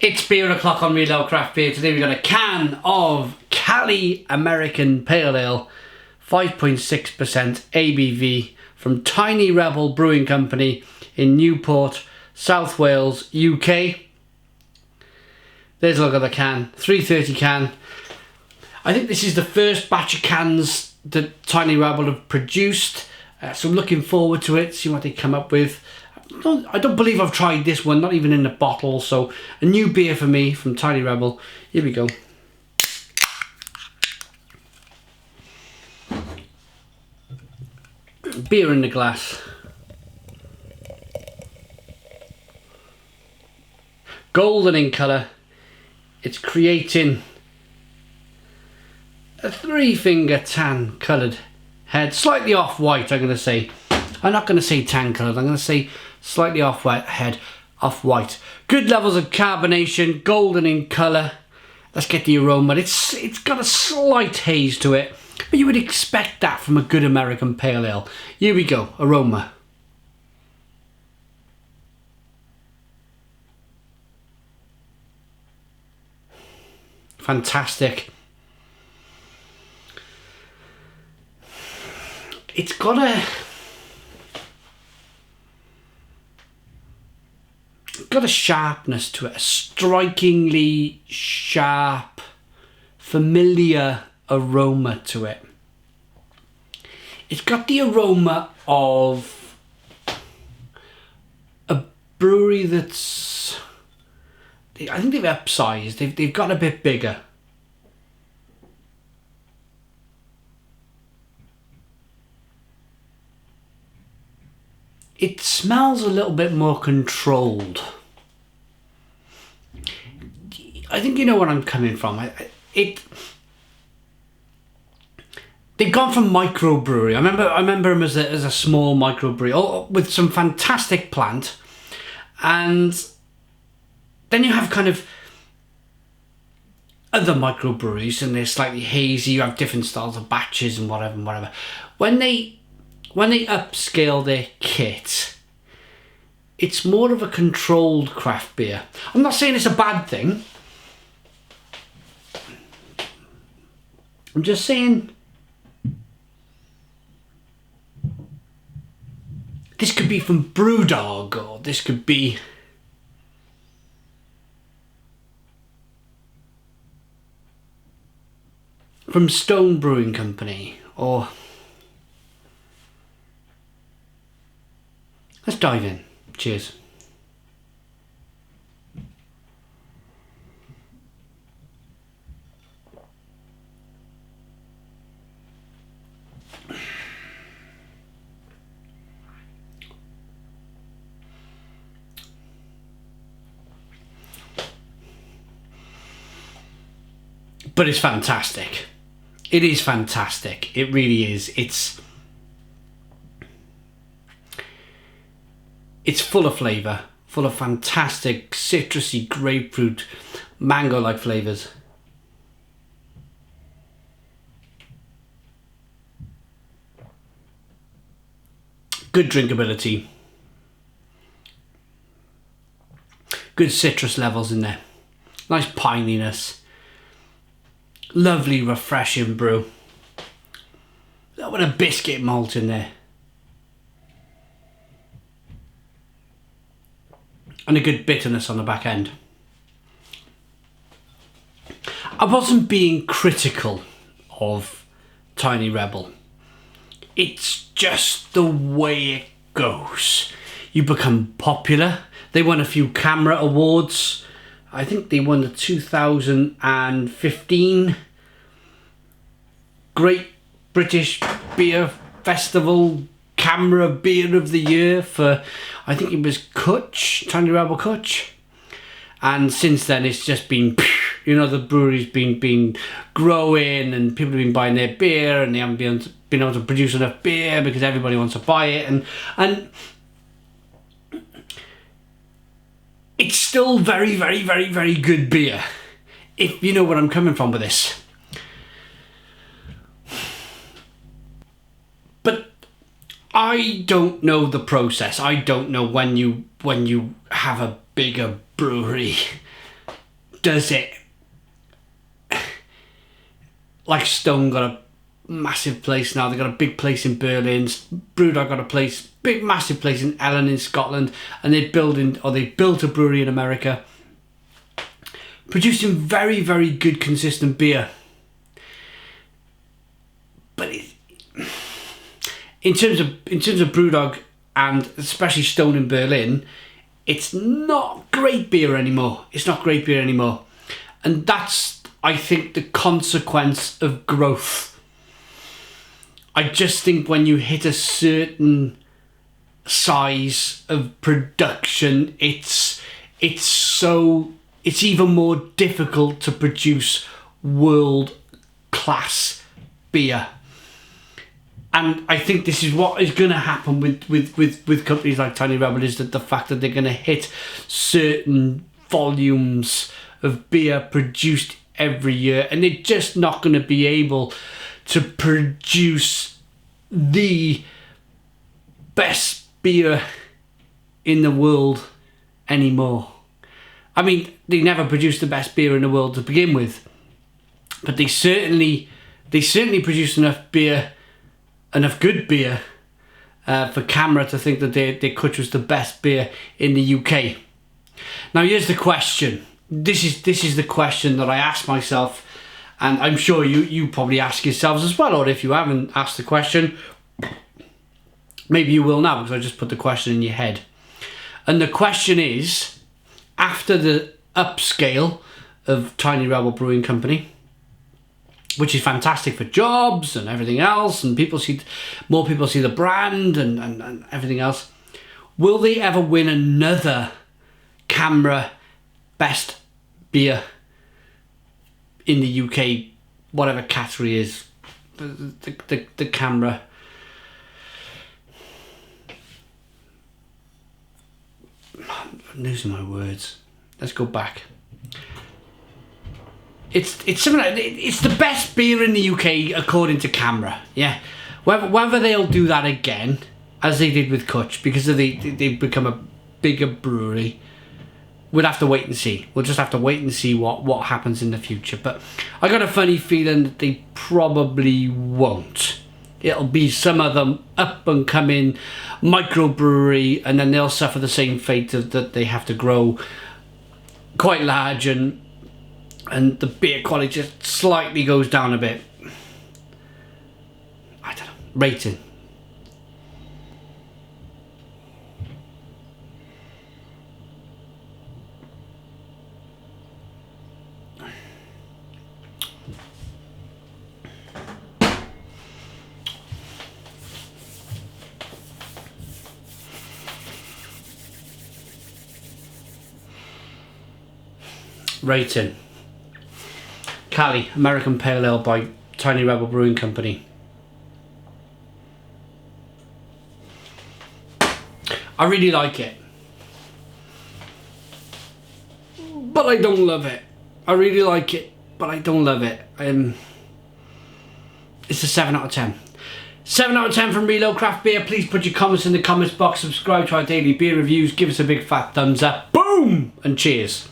It's beer o'clock on Real Ale Craft Beer. Today we've got a can of Cali American Pale Ale, 5.6% ABV from Tiny Rebel Brewing Company in Newport, South Wales, UK. There's a look at the can, 330 can. I think this is the first batch of cans that Tiny Rebel have produced, so I'm looking forward to it, see what they come up with. I don't believe I've tried this one, not even in the bottle, so a new beer for me from Tiny Rebel. Here we go. Beer in the glass. Golden in colour. It's creating a 3-finger tan coloured head, slightly off-white, I'm going to say. I'm not going to say tan coloured, I'm going to say slightly off-white head, off-white. Good levels of carbonation, golden in colour. Let's get the aroma. It's got a slight haze to it, but you would expect that from a good American Pale Ale. Here we go, aroma. Fantastic. It's got a sharpness to it, a strikingly sharp, familiar aroma to it. It's got the aroma of a brewery that's, I think they've upsized, they've got a bit bigger. It smells a little bit more controlled. I think you know where I'm coming from. They've gone from microbrewery. I remember them as a small microbrewery, with some fantastic plant, and then you have kind of other microbreweries, and they're slightly hazy. You have different styles of batches and whatever. When they upscale their kit, it's more of a controlled craft beer. I'm not saying it's a bad thing. I'm just saying this could be from Brewdog, or this could be from Stone Brewing Company, or let's dive in. Cheers. But it's fantastic. It is fantastic. It really is. It's full of flavour, full of fantastic citrusy, grapefruit, mango-like flavours. Good drinkability. Good citrus levels in there. Nice pininess. Lovely, refreshing brew. A little bit of biscuit malt in there. And a good bitterness on the back end. I wasn't being critical of Tiny Rebel. It's just the way it goes. You become popular. They won a few camera awards. I think they won the 2015 Great British Beer Festival Camera Beer of the Year for, I think it was Kutch, Tiny Rebel Kutch. And since then it's just been, you know, the brewery's been growing and people have been buying their beer, and they haven't been able to produce enough beer because everybody wants to buy it, and it's still very, very, very, very good beer, if you know where I'm coming from with this. But I don't know the process. I don't know when you have a bigger brewery does it. Like Stone got a massive place now. They got a big place in Berlin. Brewdog got a massive place in Ellen in Scotland, and they built a brewery in America, producing very, very good, consistent beer. But in terms of Brewdog and especially Stone in Berlin, it's not great beer anymore. And that's, I think, the consequence of growth. I just think when you hit a certain size of production, it's even more difficult to produce world class beer. And I think this is what is going to happen with companies like Tiny Rebel, is that the fact that they're going to hit certain volumes of beer produced every year, and they're just not going to be able to produce the best beer in the world anymore. I mean, they never produced the best beer in the world to begin with, but they certainly produced enough good beer for CAMRA to think that their Kutch was the best beer in the UK. Now here's the question. This is the question that I ask myself, and I'm sure you probably ask yourselves as well, or if you haven't asked the question, maybe you will now, because I just put the question in your head. And the question is, after the upscale of Tiny Rebel Brewing Company, which is fantastic for jobs and everything else, and more people see the brand and everything else, will they ever win another CAMRA best beer in the UK, whatever category is the CAMRA? I'm losing my words. Let's go back. It's something like, it's the best beer in the UK according to CAMRA. Yeah, whether they'll do that again, as they did with Kutch, because they've become a bigger brewery, we'll have to wait and see. We'll just have to wait and see what happens in the future. But I got a funny feeling that they probably won't. It'll be some of them up and coming microbrewery, and then they'll suffer the same fate of that they have to grow quite large, and the beer quality just slightly goes down a bit. I don't know. Rating. Rating. Cali, American Pale Ale by Tiny Rebel Brewing Company. I really like it, but I don't love it. I really like it, but I don't love it. It's a 7 out of 10. 7 out of 10 from Reload Craft Beer. Please put your comments in the comments box. Subscribe to our daily beer reviews. Give us a big fat thumbs up. Boom! And cheers.